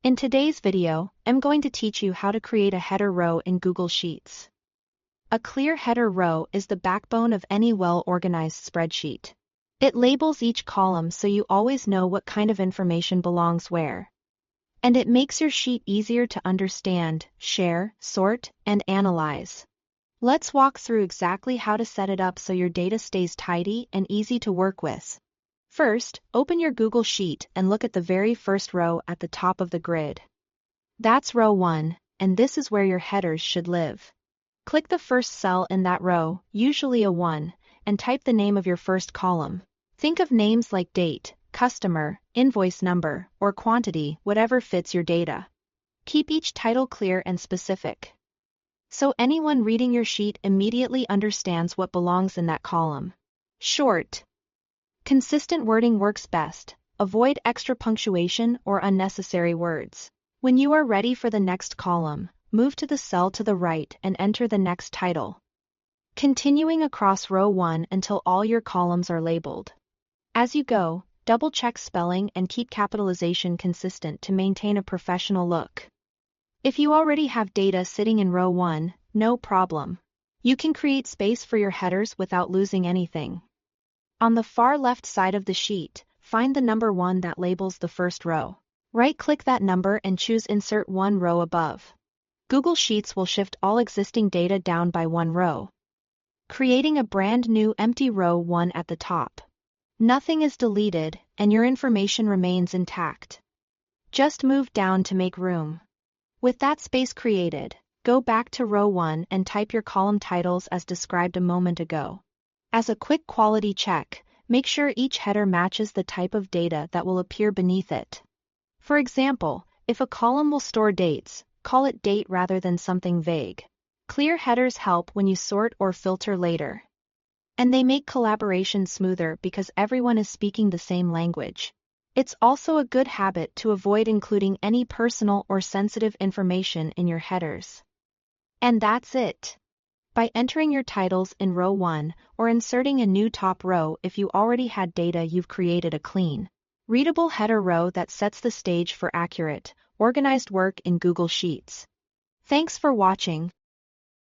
In today's video, I'm going to teach you how to create a header row in Google Sheets. A clear header row is the backbone of any well-organized spreadsheet. It labels each column so you always know what kind of information belongs where. And it makes your sheet easier to understand, share, sort, and analyze. Let's walk through exactly how to set it up so your data stays tidy and easy to work with. First, open your Google Sheet and look at the very first row at the top of the grid. That's row 1, and this is where your headers should live. Click the first cell in that row, usually a 1, and type the name of your first column. Think of names like date, customer, invoice number, or quantity, whatever fits your data. Keep each title clear and specific, so anyone reading your sheet immediately understands what belongs in that column. Short, consistent wording works best. Avoid extra punctuation or unnecessary words. When you are ready for the next column, move to the cell to the right and enter the next title, continuing across row 1 until all your columns are labeled. As you go, double-check spelling and keep capitalization consistent to maintain a professional look. If you already have data sitting in row 1, no problem. You can create space for your headers without losing anything. On the far left side of the sheet, find the number 1 that labels the first row. Right-click that number and choose Insert one row above. Google Sheets will shift all existing data down by one row, creating a brand new empty row 1 at the top. Nothing is deleted, and your information remains intact. Just move down to make room. With that space created, go back to row 1 and type your column titles as described a moment ago. As a quick quality check, make sure each header matches the type of data that will appear beneath it. For example, if a column will store dates, call it date rather than something vague. Clear headers help when you sort or filter later. And they make collaboration smoother because everyone is speaking the same language. It's also a good habit to avoid including any personal or sensitive information in your headers. And that's it. By entering your titles in row 1 or inserting a new top row if you already had data, you've created a clean, readable header row that sets the stage for accurate, organized work in Google Sheets. Thanks for watching.